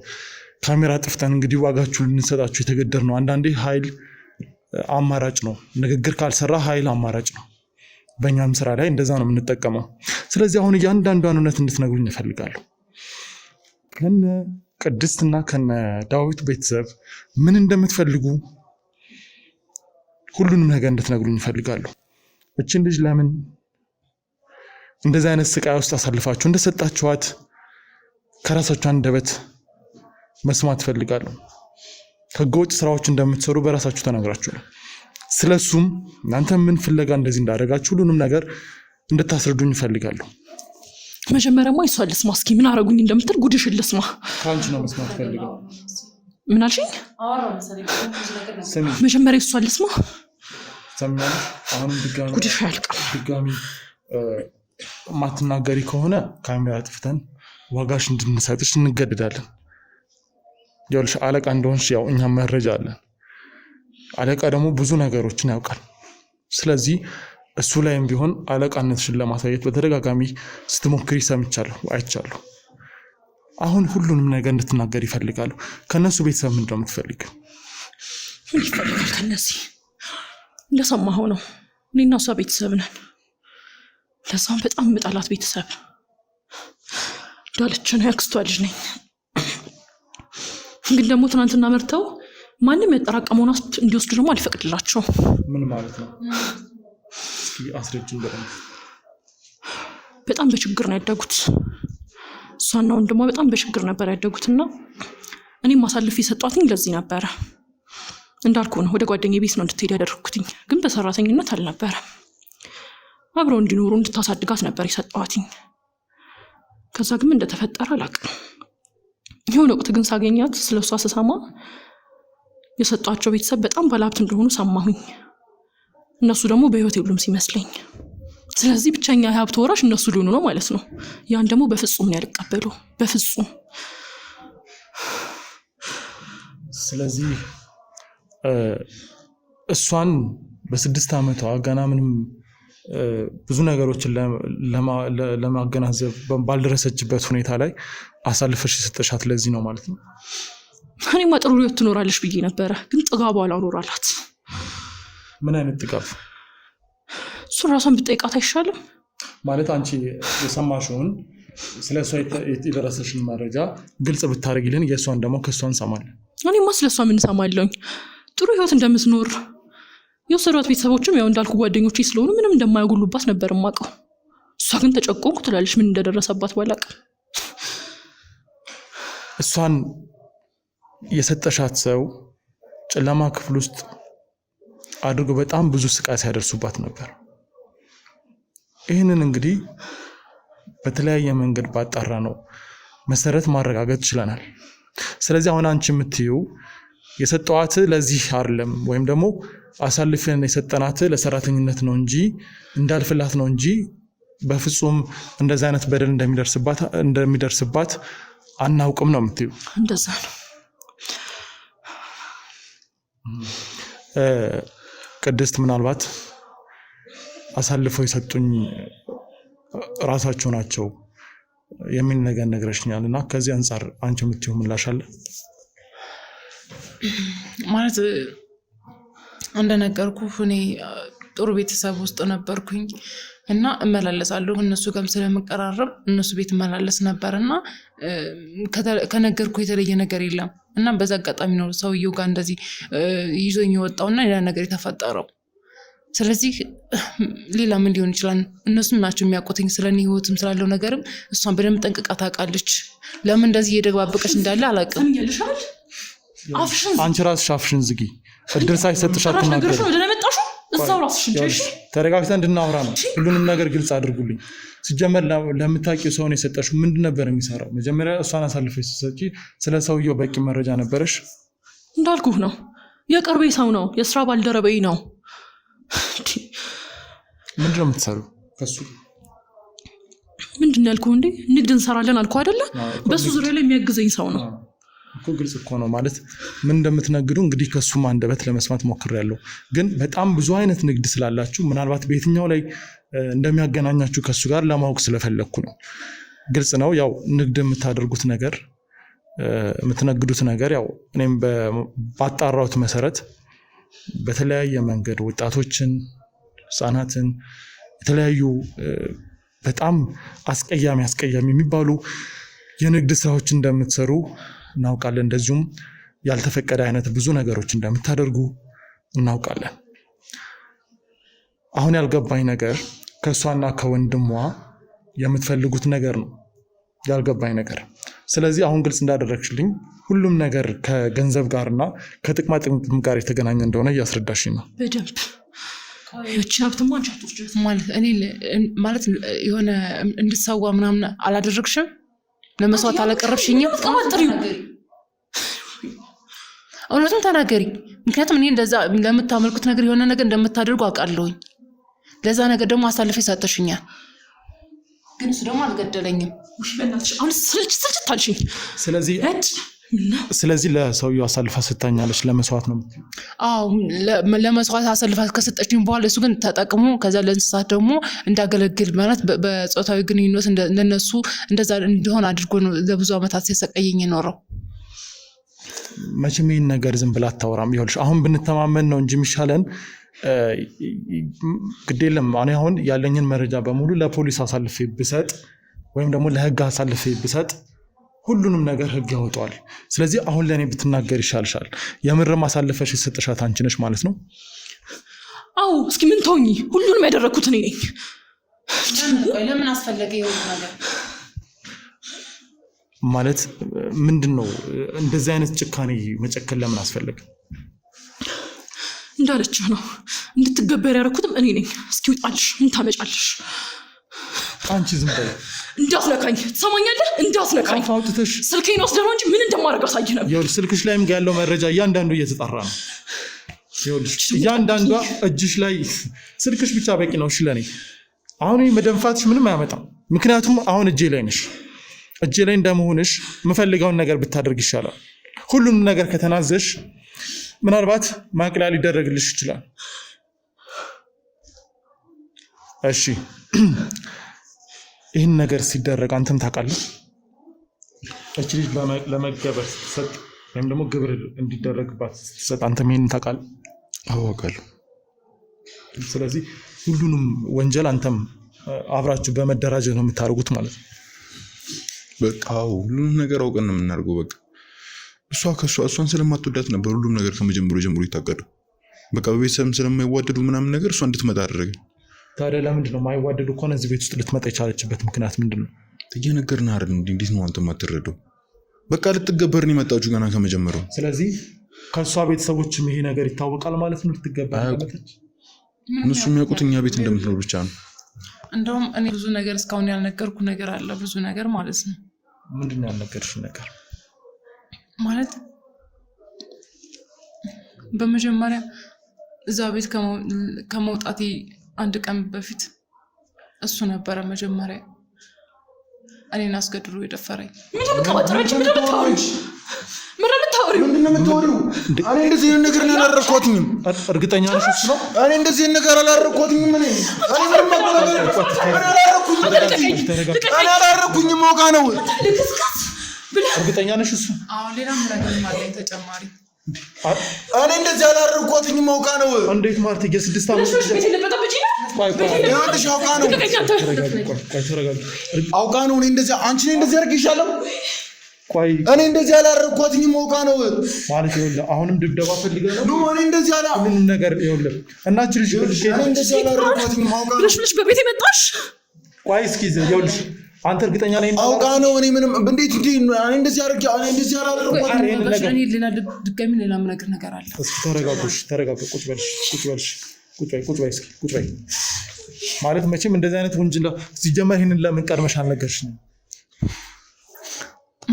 [SPEAKER 3] ካሜራ ጥፍተን እንግዲህ ዋጋችሁን ልንሰጣችሁ የተገደር ነው። አንዳንዴ ኃይል አማራጭ ነው። ንግግር ካልሰራ ኃይል አማራጭ ነው። በእኛም ስራ ላይ እንደዛ ነው የምንጠቀመው። ስለዚህ አሁን እያንዳንዷን እውነት እንድትነግሩኝ እፈልጋለሁ። ከነ ቅድስትና ከነ ዳዊት ቤተሰብ ምን እንደምትፈልጉ ሁሉንም ነገር እንድትነግሩኝ እፈልጋለሁ። እችን ልጅ ለምን እንደዚህ አይነት ስቃይ ውስጥ አሳልፋችሁ እንደሰጣችኋት ከራሳችሁ አንደበት መስማት እፈልጋለሁ። ህገወጥ ስራዎች እንደምትሰሩ በራሳችሁ ተናግራችሁ ነው። ስለሱም እናንተ ምን ፍለጋ እንደዚህ እንዳደረጋችሁ ሁሉንም ነገር እንድታስረዱኝ እፈልጋለሁ።
[SPEAKER 2] መጀመሪያማ እሷን ልስማ እስኪ ምን አረጉኝ እንደምትል ጉድሽን ልስማ።
[SPEAKER 3] ከአንቺ ነው መስማት ፈልገው።
[SPEAKER 2] ምን አልሽኝ? መጀመሪያ እሷን ልስማ።
[SPEAKER 3] ሰምኛለሽ። አሁንም
[SPEAKER 2] ጉድሽ ያልቃል።
[SPEAKER 3] ድጋሚ ማትናገሪ ከሆነ ካሜራ ጥፍተን ዋጋሽ እንድንሰጥሽ እንገደዳለን። ይኸውልሽ አለቃ እንደሆንሽ ያው እኛም መረጃ አለን። አለቃ ደግሞ ብዙ ነገሮችን ያውቃል። ስለዚህ እሱ ላይም ቢሆን አለቃነትሽን ለማሳየት በተደጋጋሚ ስትሞክሪ ሰምቻለሁ፣ አይቻለሁ። አሁን ሁሉንም ነገር እንድትናገር ይፈልጋሉ። ከነሱ ቤተሰብ ምን እንደምትፈልጊው?
[SPEAKER 2] ምን ይፈልጋል ከነዚህ? እንደሰማኸው ነው። እኔና እሷ ቤተሰብ ነን። ለዛም በጣም የምጠላት ቤተሰብ ዳልች ነው። ያክስቷ ልጅ ነኝ። ግን ደግሞ ትናንትና መርተው ማንም ያጠራቀመውን እንዲወስዱ ደግሞ አልፈቅድላቸውም።
[SPEAKER 3] ምን ማለት ነው? እስኪ አስረጅኝ በደንብ።
[SPEAKER 2] በጣም በችግር ነው ያደጉት። እሷና ወንድሟ በጣም በችግር ነበር ያደጉትና እኔም ማሳልፍ የሰጧትኝ ለዚህ ነበረ። እንዳልኩ ነው ወደ ጓደኛዬ ቤት ነው እንድትሄድ ያደረኩትኝ። ግን በሰራተኝነት አልነበረም። አብረው እንዲኖሩ እንድታሳድጋት ነበር የሰጧትኝ። ከዛ ግን እንደተፈጠረ አላውቅም። የሆነ ወቅት ግን ሳገኛት ስለሷ ስሰማ የሰጧቸው ቤተሰብ በጣም ባለሀብት እንደሆኑ ሰማሁኝ። እነሱ ደግሞ በህይወት የሉም ሲመስለኝ። ስለዚህ ብቸኛ የሀብት ወራሽ እነሱ ሊሆኑ ነው ማለት ነው። ያን ደግሞ በፍጹም ነው ያልቀበሉ፣ በፍጹም።
[SPEAKER 3] ስለዚህ እሷን በ6 ዓመቷ ገና ምንም ብዙ ነገሮችን ለማገናዘብ ባልደረሰችበት ሁኔታ ላይ አሳልፈሽ የሰጠሻት ለዚህ ነው ማለት ነው።
[SPEAKER 2] እኔማ ጥሩ ህይወት ትኖራለች ብዬ ነበረ፣ ግን ጥጋቧ አላኖራላት።
[SPEAKER 3] ምን አይነት ጥጋብ?
[SPEAKER 2] እሱን ራሷን ብጠይቃት አይሻልም?
[SPEAKER 3] ማለት አንቺ የሰማሽውን ስለ እሷ የደረሰሽን መረጃ ግልጽ ብታደርጊልን የእሷን ደግሞ ከእሷ እንሰማለን።
[SPEAKER 2] እኔማ ስለ እሷ ምን እሰማለሁኝ? ጥሩ ህይወት እንደምትኖር የወሰዷት ቤተሰቦችም ያው እንዳልኩ ጓደኞቼ ስለሆኑ ምንም እንደማያጎሉባት ነበር የማውቀው። እሷ ግን ተጨቆንኩ ትላለች። ምን እንደደረሰባት ባላውቅም
[SPEAKER 3] እሷን የሰጠሻት ሰው ጨለማ ክፍል ውስጥ አድርጎ በጣም ብዙ ስቃይ ሲያደርሱባት ነበር። ይህንን እንግዲህ በተለያየ መንገድ ባጣራ ነው መሰረት ማረጋገጥ ችለናል። ስለዚህ አሁን አንቺ የምትይው የሰጠዋት ለዚህ አይደለም፣ ወይም ደግሞ አሳልፈን የሰጠናት ለሰራተኝነት ነው እንጂ እንዳልፍላት ነው እንጂ በፍጹም እንደዚህ አይነት በደል እንደሚደርስባት አናውቅም ነው የምትይው?
[SPEAKER 2] እንደዛ ነው።
[SPEAKER 3] ቅድስት ምናልባት አሳልፈው የሰጡኝ ራሳቸው ናቸው የሚል ነገር ነግረሽኛል እና ከዚህ አንጻር አንቺ የምትይው ምላሽ አለ?
[SPEAKER 1] ማለት እንደነገርኩ እኔ ጥሩ ቤተሰብ ውስጥ ነበርኩኝ እና እመላለሳለሁ እነሱ ጋርም ስለምቀራረብ እነሱ ቤት እመላለስ ነበርና ከነገርኩ የተለየ ነገር የለም እና በዛ አጋጣሚ ነው ሰውየው ጋር እንደዚህ ይዞኝ የወጣውና ሌላ ነገር የተፈጠረው። ስለዚህ ሌላ ምን ሊሆን ይችላል? እነሱም ናቸው የሚያውቁትኝ ስለኔ ህይወትም ስላለው ነገርም እሷን በደንብ ጠንቅቃ ታውቃለች። ለምን እንደዚህ እየደግባበቀች እንዳለ አላውቅም።
[SPEAKER 3] አንቺ ራስሽ አፍሽን ዝጊ። እድል ሳይሰጥሽ አትናገሪ። ተረጋግተን እንድናወራ ነው። ሁሉንም ነገር ግልጽ አድርጉልኝ። ሲጀመር ለምታውቂው ሰው ነው የሰጠሽው። ምንድን ነበር የሚሰራው? መጀመሪያ እሷን አሳልፈሽ ስትሰጪ ስለ ሰውየው በቂ መረጃ ነበረሽ?
[SPEAKER 2] እንዳልኩህ ነው፣ የቅርቤ ሰው ነው፣ የስራ ባልደረበኝ ነው።
[SPEAKER 3] ምንድን ነው የምትሰሩ ከሱ?
[SPEAKER 2] ምንድን ነው ያልኩህ? እንዴ ንግድ እንሰራለን አልኩህ አይደለ? በሱ ዙሪያ ላይ የሚያግዘኝ ሰው ነው
[SPEAKER 3] እኮ። ግልጽ እኮ ነው ማለት ምን እንደምትነግዱ እንግዲህ ከሱም አንደበት ለመስማት ሞክሬያለሁ። ግን በጣም ብዙ አይነት ንግድ ስላላችሁ ምናልባት በየትኛው ላይ እንደሚያገናኛችሁ ከሱ ጋር ለማወቅ ስለፈለግኩ ነው። ግልጽ ነው ያው ንግድ የምታደርጉት ነገር የምትነግዱት ነገር ያው እኔም ባጣራሁት መሰረት በተለያየ መንገድ ወጣቶችን፣ ህፃናትን የተለያዩ በጣም አስቀያሚ የሚባሉ የንግድ ስራዎች እንደምትሰሩ እናውቃለን። እንደዚሁም ያልተፈቀደ አይነት ብዙ ነገሮች እንደምታደርጉ እናውቃለን። አሁን ያልገባኝ ነገር ከእሷና ከወንድሟ የምትፈልጉት ነገር ነው ያልገባኝ ነገር። ስለዚህ አሁን ግልጽ እንዳደረግሽልኝ ሁሉም ነገር ከገንዘብ ጋርና ከጥቅማ ጥቅም ጋር የተገናኘ እንደሆነ እያስረዳሽኝ ነው።
[SPEAKER 2] በደንብ
[SPEAKER 1] ማለት የሆነ እንድትሰዋ ምናምን አላደረግሽም? ለመስዋዕት አላቀረብሽኝም? እውነቱም ተናገሪ። ምክንያቱም እኔ እንደዛ ለምታመልኩት ነገር የሆነ ነገር እንደምታደርጉ አውቃለሁኝ። ለዛ ነገር ደግሞ አሳልፌ ሰጥተሽኛል። ግን እሱ ደግሞ አልገደለኝም።
[SPEAKER 2] አሁን ስልችት አልሽኝ።
[SPEAKER 3] ስለዚህ ለሰውየው አሳልፋ ሰጥታኛለች ለመስዋዕት ነው?
[SPEAKER 1] አዎ ለመስዋዕት አሳልፋ ከሰጠችኝ በኋላ እሱ ግን ተጠቅሞ ከዛ ለእንስሳት ደግሞ እንዳገለግል ማለት በጾታዊ ግንኙነት እንደነሱ እንደዛ እንደሆነ አድርጎ ነው ለብዙ ዓመታት ሲሰቀየኝ የኖረው።
[SPEAKER 3] መቼም ይህን ነገር ዝም ብላ አታወራም። ይኸውልሽ አሁን ብንተማመን ነው እንጂ የሚሻለን። ግድ የለም እኔ አሁን ያለኝን መረጃ በሙሉ ለፖሊስ አሳልፌ ብሰጥ ወይም ደግሞ ለህግ አሳልፌ ብሰጥ ሁሉንም ነገር ህግ ያወጣዋል። ስለዚህ አሁን ለእኔ ብትናገር ይሻልሻል። የምርም አሳልፈሽ የሰጠሻት አንቺ ነሽ ማለት ነው?
[SPEAKER 2] አዎ። እስኪ ምን ተውኝ፣ ሁሉንም ያደረግኩት እኔ ነኝ።
[SPEAKER 1] ለምን አስፈለገ ይሁን ነገር
[SPEAKER 3] ማለት ምንድን ነው? እንደዚህ አይነት ጭካኔ መጨከል ለምን አስፈለገ?
[SPEAKER 2] እንዳለችህ ነው እንድትገበር ያደረኩትም እኔ ነኝ። እስኪ ውጣልሽ፣ ምን ታመጫለሽ?
[SPEAKER 3] አንቺ ዝም በይ።
[SPEAKER 2] እንዳትነካኝ ትሰማኛለህ? እንዳትነካኝ።
[SPEAKER 3] አውጥተሽ
[SPEAKER 2] ስልኬን ወስደህ ነው እንጂ ምን እንደማደርግ አሳይህ ነበር።
[SPEAKER 3] ይኸውልሽ ስልክሽ ላይም ያለው መረጃ እያንዳንዱ እየተጣራ ነው። ይኸውልሽ እያንዳንዷ እጅሽ ላይ ስልክሽ ብቻ በቂ ነው። እሺ ለኔ አሁን መደንፋትሽ ምንም አያመጣም። ምክንያቱም አሁን እጄ ላይ ነሽ። እጄ ላይ እንደመሆንሽ የምፈልገውን ነገር ብታደርግ ይሻላል። ሁሉንም ነገር ከተናዘሽ ምናልባት ማቅለያ ሊደረግልሽ ይችላል። እሺ ይህን ነገር ሲደረግ አንተም ታውቃለህ? እቺ ልጅ ለመገበር ስትሰጥ ወይም ደግሞ ግብር እንዲደረግባት ስትሰጥ አንተም ይህን ታውቃለህ?
[SPEAKER 4] አውቃለሁ።
[SPEAKER 3] ስለዚህ ሁሉንም ወንጀል አንተም አብራችሁ በመደራጀት ነው የምታደርጉት ማለት ነው?
[SPEAKER 4] በቃ ሁሉንም ነገር አውቀን ነው የምናደርገው። በቃ እሷን ስለማትወዳት ነበር ሁሉም ነገር ከመጀመሩ ጀምሮ ይታቀደው። በቃ በቤተሰብም ስለማይዋደዱ ምናምን ነገር እሷ እንድትመጣ አደረገ።
[SPEAKER 3] ታዲያ ለምንድን ነው የማይዋደዱ ከሆነ እዚህ ቤት ውስጥ ልትመጣ የቻለችበት ምክንያት ምንድን ነው?
[SPEAKER 4] እየነገርንህ አይደል? እንዴት ነው አንተ የማትረዳው? በቃ ልትገበርን የመጣችሁ ገና ከመጀመሩ።
[SPEAKER 3] ስለዚህ ከእሷ ቤተሰቦችም ይሄ ነገር ይታወቃል ማለት ነው። ልትገበር
[SPEAKER 4] እነሱ የሚያውቁት እኛ ቤት እንደምትኖር ብቻ ነው።
[SPEAKER 1] እንደውም እኔ ብዙ ነገር እስካሁን ያልነገርኩ ነገር አለ። ብዙ ነገር ማለት ነው።
[SPEAKER 3] ምንድን ነው ያልነገርሽ ነገር?
[SPEAKER 1] ማለት በመጀመሪያ እዛ ቤት ከመውጣቴ አንድ ቀን በፊት እሱ ነበረ መጀመሪያ እኔን አስገድዶ የደፈረኝ።
[SPEAKER 2] ምንድነው የምታወሪው?
[SPEAKER 4] እኔ እንደዚህ አይነት ነገር አላደረኳትኝም።
[SPEAKER 3] እርግጠኛ ነሽ እሱ ነው?
[SPEAKER 4] እኔ እንደዚህ ነገር አላደረኳትኝም። እኔ አላደረኩኝም። አውቃ ነው።
[SPEAKER 3] እርግጠኛ ነሽ እሱ?
[SPEAKER 1] አዎ ሌላም ነገር ማለኝ ተጨማሪ
[SPEAKER 4] እኔ እንደዚህ አላደረኳትኝም። አውቃ ነው።
[SPEAKER 3] እንዴት ማለት የ6 ዓመት
[SPEAKER 4] ይኸውልሽ አውቃ ነው። አውቃ ነው። እኔ እንደዚህ አንቺ ነኝ እንደዚህ አድርጌሻለሁ።
[SPEAKER 3] ቆይ
[SPEAKER 4] እኔ እንደዚህ አላደረኳትኝም። አውቃ ነው
[SPEAKER 3] ማለት ይኸውልህ፣ አሁንም ድብደባ ፈልገህ ነው?
[SPEAKER 4] እኔ እንደዚህ
[SPEAKER 3] ምንም ነገር ይኸውልህ፣ እናች ልጅ
[SPEAKER 4] እኔ እንደዚህ አላደረኳትኝም። አውቃ ነው
[SPEAKER 2] ብለሽ በቤት የመጣሽ።
[SPEAKER 3] ቆይ እስኪ ይኸውልሽ፣ አንተ እርግጠኛ ነኝ?
[SPEAKER 4] አውቃ ነው። እኔ ምንም እንዴት እኔ እንደዚህ አድርጌ እኔ እንደዚህ አላደረኳትም።
[SPEAKER 1] እኔ ሌላ ድጋሚ ሌላ ምነግር ነገር አለ።
[SPEAKER 3] እስኪ ተረጋጉ። ቁጭ በይ እስኪ ቁጭ በይ። ማለት መቼም እንደዚህ አይነት ወንጀል ሲጀመር ይሄንን ለምን ቀድመሽ አልነገርሽኝም?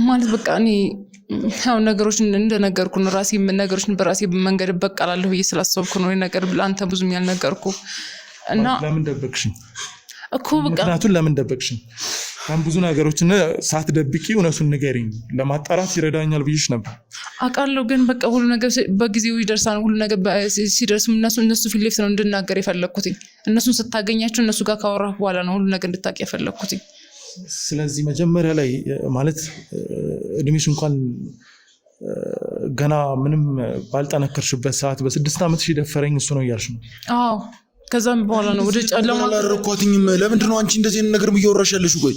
[SPEAKER 1] ማለት በቃ እኔ ያው ነገሮችን እንደነገርኩ ነው። ራሴ ነገሮችን በራሴ መንገድ በቃላለሁ ብዬ ስላሰብኩ ነው ነገር ለአንተ ብዙም ያልነገርኩ እና
[SPEAKER 3] ለምን ደበቅሽኝ
[SPEAKER 1] እኮ በቃ
[SPEAKER 3] ምክንያቱም ለምን ደበቅሽኝ? ብዙ ነገሮችን ሳትደብቂ እውነቱን ንገሪኝ፣ ለማጣራት ይረዳኛል ብዬሽ ነበር።
[SPEAKER 1] አውቃለሁ ግን በቃ ሁሉ ነገር በጊዜው ይደርሳል። ሁሉ ነገር ሲደርስ እነሱ ፊት ለፊት ነው እንድናገር የፈለግኩትኝ። እነሱን ስታገኛቸው እነሱ ጋር ካወራህ በኋላ ነው ሁሉ ነገር እንድታውቂ የፈለግኩትኝ።
[SPEAKER 3] ስለዚህ መጀመሪያ ላይ ማለት እድሜሽ እንኳን ገና ምንም ባልጠነከርሽበት ሰዓት በ6 ዓመት ደፈረኝ እሱ ነው እያልሽ ነው?
[SPEAKER 1] አዎ ከዛም በኋላ ነው ወደ ጨለማ
[SPEAKER 4] አላረኳትኝም። ለምንድን ነው አንቺ እንደዚህ ነገር እያወራሽ ያለሽ? ቆይ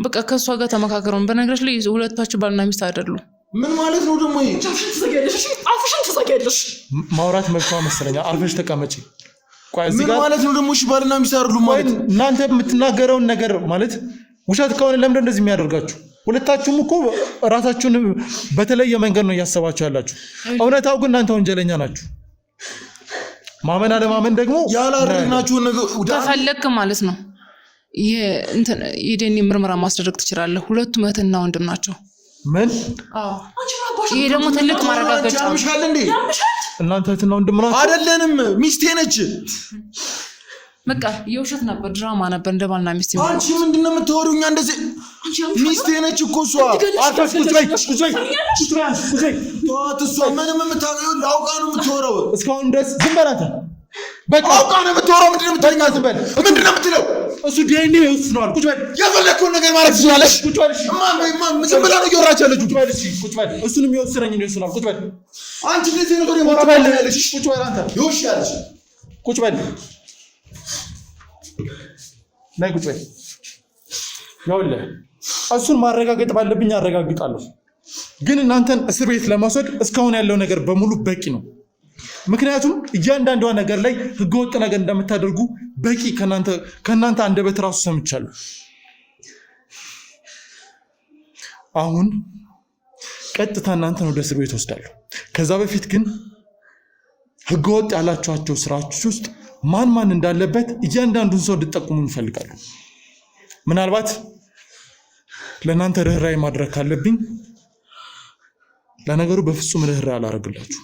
[SPEAKER 1] በቃ ከሷ ጋር ተመካከረን። በነገርሽ ላይ ሁለታችሁ ባልና ሚስት አይደሉም።
[SPEAKER 4] ምን ማለት ነው ደግሞ ይሄ?
[SPEAKER 2] አፍሽን ትዘጊያለሽ።
[SPEAKER 3] ማውራት መብቷ መሰለኝ። አርፈሽ ተቀመጪ።
[SPEAKER 4] ምን ማለት ነው ደግሞ? እሺ ባልና ሚስት አይደሉም ማለት
[SPEAKER 3] እናንተ የምትናገረውን ነገር ማለት ውሸት ከሆነ ለምን እንደዚህ የሚያደርጋችሁ? ሁለታችሁም እኮ ራሳችሁን በተለየ መንገድ ነው እያሰባችሁ ያላችሁ። እውነታው ግን እናንተ ወንጀለኛ ናችሁ። ማመን አለማመን ደግሞ
[SPEAKER 4] ያላረግናችሁ ነገር
[SPEAKER 1] ከፈለክ ማለት ነው የዲኤንኤ ምርመራ ማስደረግ ትችላለህ። ሁለቱም እህትና ወንድም ናቸው።
[SPEAKER 3] ምን?
[SPEAKER 1] አዎ ይሄ ደግሞ ትልቅ ማረጋገጫ ነው።
[SPEAKER 4] ያምሻል እንዴ?
[SPEAKER 3] እናንተ እህትና ወንድም ናችሁ?
[SPEAKER 4] አይደለንም፣ ሚስቴ ነች።
[SPEAKER 1] በቃ የውሸት ነበር፣ ድራማ ነበር እንደባልና ሚስት።
[SPEAKER 4] አንቺ ምንድነው የምታወሪው? እኛ እንደዚህ ሚስቴ ነች እኮ እሷ።
[SPEAKER 3] አርፈሽ ቁጭ በይ።
[SPEAKER 4] እሷ ምንም የምታወሪው አውቃ ነው የምትወረው።
[SPEAKER 3] እስካሁን ድረስ ዝም በላት።
[SPEAKER 4] በቃ አውቃ ነው የምትወረው። ምንድነው የምትተኛ? ዝም በል። ምንድነው የምትለው?
[SPEAKER 3] እሱ ዲኤንኤ ይወስነዋል። ቁጭ በል።
[SPEAKER 4] የፈለግከውን ነገር ማለት ትችላለሽ።
[SPEAKER 3] ቁጭ በል።
[SPEAKER 4] ዝም ብላ ነው እያወራች ያለችው።
[SPEAKER 3] ቁጭ በል። እሱንም የሚወስነኝ ይወስናል። ቁጭ በል።
[SPEAKER 4] አንቺ እንደዚህ ነገር
[SPEAKER 3] ቁጭ በል። ቁጭ በል። አንተ
[SPEAKER 4] ይወሻለሽ።
[SPEAKER 3] ቁጭ በል። ነይ ቁጭ በል። ይኸውልህ እሱን ማረጋገጥ ባለብኝ አረጋግጣለሁ። ግን እናንተን እስር ቤት ለማስወድ እስካሁን ያለው ነገር በሙሉ በቂ ነው። ምክንያቱም እያንዳንዷ ነገር ላይ ህገወጥ ነገር እንደምታደርጉ በቂ ከእናንተ አንደበት ራሱ ሰምቻለሁ። አሁን ቀጥታ እናንተን ወደ እስር ቤት ወስዳለሁ። ከዛ በፊት ግን ህገወጥ ያላችኋቸው ስራዎች ውስጥ ማን እንዳለበት እያንዳንዱን ሰው እንድጠቁሙ እንፈልጋለሁ። ምናልባት ለእናንተ ርህራሄ ማድረግ ካለብኝ፣ ለነገሩ በፍጹም ርህራሄ አላደርግላችሁ።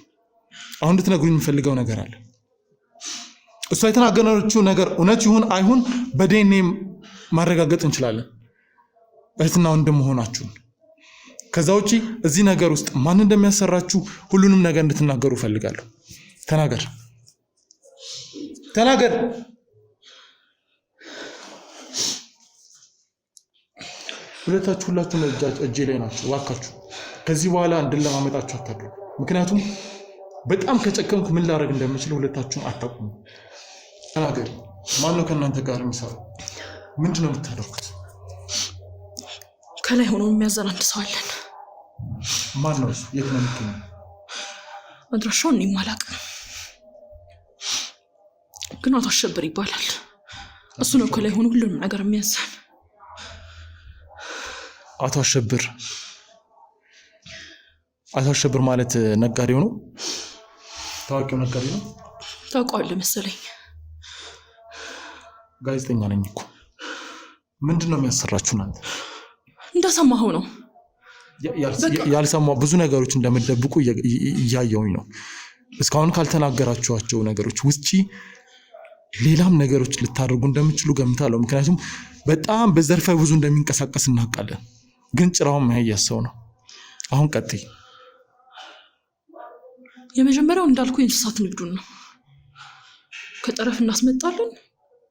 [SPEAKER 3] አሁን እንድትነግሩኝ የምፈልገው ነገር አለ። እሷ የተናገረችው ነገር እውነት ይሁን አይሁን በዲኤንኤ ማረጋገጥ እንችላለን፣ እህትና ወንድም መሆናችሁን። ከዛ ውጪ እዚህ ነገር ውስጥ ማን እንደሚያሰራችሁ ሁሉንም ነገር እንድትናገሩ እፈልጋለሁ። ተናገር። ሁላችሁም እጄ ላይ ናቸው። እባካችሁ ከዚህ በኋላ እንድለማመጣችሁ አታድርጉ። ምክንያቱም በጣም ከጨከምኩ ምን ላደርግ እንደምችል ሁለታችሁም አታውቁም። ተናገር። ማነው ከእናንተ ጋር የሚሰራው? ምንድን ነው የምታደርጉት?
[SPEAKER 2] ከላይ ሆኖ የሚያዘን አንድ ሰው አለን።
[SPEAKER 3] ማን ነው እሱ? የት ነው የምትገኘው?
[SPEAKER 2] አድራሻውን እኔም አላውቅም፣ ግን አቶ አሸብር ይባላል። እሱ ነው ከላይ ሆኖ ሁሉንም ነገር የሚያዘን።
[SPEAKER 3] አቶ አሸብር ማለት ነጋዴው ነው? ታዋቂው ነጋዴ ነው?
[SPEAKER 2] ታውቀዋለህ መሰለኝ።
[SPEAKER 3] ጋዜጠኛ ነኝ እኮ። ምንድን ነው የሚያሰራችሁ እናንተ?
[SPEAKER 2] እንደሰማኸው ነው።
[SPEAKER 3] ያልሰማሁ ብዙ ነገሮች እንደምትደብቁ እያየሁኝ ነው። እስካሁን ካልተናገራችኋቸው ነገሮች ውጪ ሌላም ነገሮች ልታደርጉ እንደምችሉ ገምታለሁ። ምክንያቱም በጣም በዘርፈ ብዙ እንደሚንቀሳቀስ እናውቃለን። ግን ጭራውን መያዝ ሰው ነው። አሁን ቀጥይ።
[SPEAKER 2] የመጀመሪያው እንዳልኩ የእንስሳት ንግዱን ነው። ከጠረፍ እናስመጣለን፣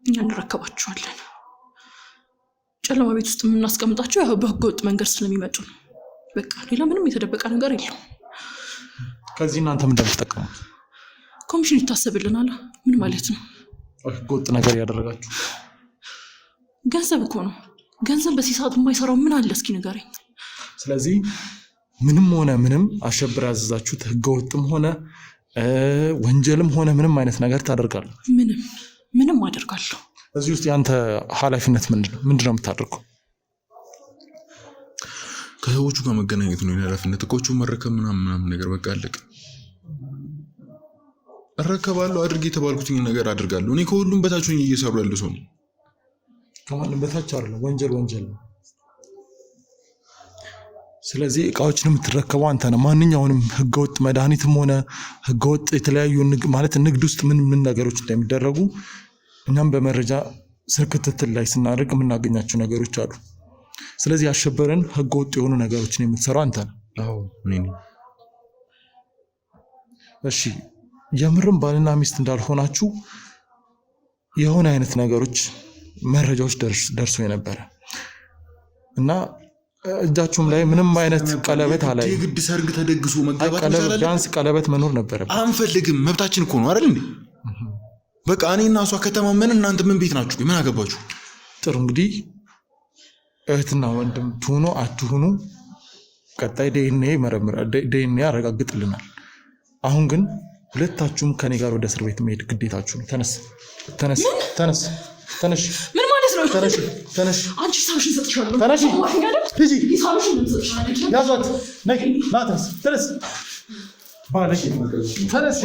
[SPEAKER 2] እኛ እንረከባቸዋለን። ጨለማ ቤት ውስጥ የምናስቀምጣቸው ያው በህገወጥ መንገድ ስለሚመጡ ነው። በቃ ሌላ ምንም የተደበቀ ነገር የለውም።
[SPEAKER 3] ከዚህ እናንተ ምን እንደምትጠቀሙት?
[SPEAKER 2] ኮሚሽን ይታሰብልናል። ምን ማለት ነው?
[SPEAKER 3] ህገወጥ ነገር ያደረጋችሁ
[SPEAKER 2] ገንዘብ እኮ ነው። ገንዘብ በዚህ ሰዓት የማይሰራው ምን አለ እስኪ ንገረኝ።
[SPEAKER 3] ስለዚህ ምንም ሆነ ምንም አሸብር ያዘዛችሁት ህገወጥም ሆነ ወንጀልም ሆነ ምንም አይነት ነገር ታደርጋለህ?
[SPEAKER 2] ምንም አደርጋለሁ።
[SPEAKER 3] እዚህ ውስጥ ያንተ ኃላፊነት ምንድነው የምታደርገው?
[SPEAKER 4] ከሰዎቹ ጋር መገናኘት ነው ኃላፊነት። እኮቹ መረከብ ምናምን ነገር በቃ አለቀ። እረከባለሁ፣ አድርጌ የተባልኩትኝ ነገር አድርጋለሁ። እኔ ከሁሉም በታች ሆኜ እየሰሩ ያለው ሰው ነው።
[SPEAKER 3] ከማንም በታች አይደለም። ወንጀል ነው። ስለዚህ እቃዎችን የምትረከበው አንተ ነህ። ማንኛውንም ህገወጥ መድኃኒትም ሆነ ህገወጥ የተለያዩ ማለት ንግድ ውስጥ ምን ነገሮች እንደሚደረጉ እኛም በመረጃ ክትትል ላይ ስናደርግ የምናገኛቸው ነገሮች አሉ። ስለዚህ አሸበርን ህገወጥ የሆኑ ነገሮችን የምትሰራው አንተ ነህ።
[SPEAKER 4] አዎ እኔ ነኝ።
[SPEAKER 3] እሺ፣ የምርም ባልና ሚስት እንዳልሆናችሁ የሆነ አይነት ነገሮች መረጃዎች ደርሶ የነበረ እና እጃችሁም ላይ ምንም አይነት ቀለበት አላይ።
[SPEAKER 4] የግድ ሰርግ ተደግሶ መጋባት ይችላል።
[SPEAKER 3] ቢያንስ ቀለበት መኖር ነበረበት።
[SPEAKER 4] አንፈልግም፣ መብታችን እኮ ነው አይደል እንዴ? በቃ እኔና እሷ ከተማመን እናንተ ምን ቤት ናችሁ? ምን አገባችሁ?
[SPEAKER 3] ጥሩ እንግዲህ እህትና ወንድም ትሆኑ አትሆኑ ቀጣይ ዲኤንኤ ያረጋግጥልናል። አሁን ግን ሁለታችሁም ከኔ ጋር ወደ እስር ቤት መሄድ ግዴታችሁ ነው። ተነስ።
[SPEAKER 2] ምን ማለት ነው?
[SPEAKER 3] ተነሽ።
[SPEAKER 2] አንቺ ሳብሽን ሰጥሻለሁ።
[SPEAKER 3] ተነሽ። ልጅ
[SPEAKER 2] ሳብሽን ሰጥሻለሁ።
[SPEAKER 3] ያዟት። ነይ ናተስ ተነስ። ባለሽ ተነስ።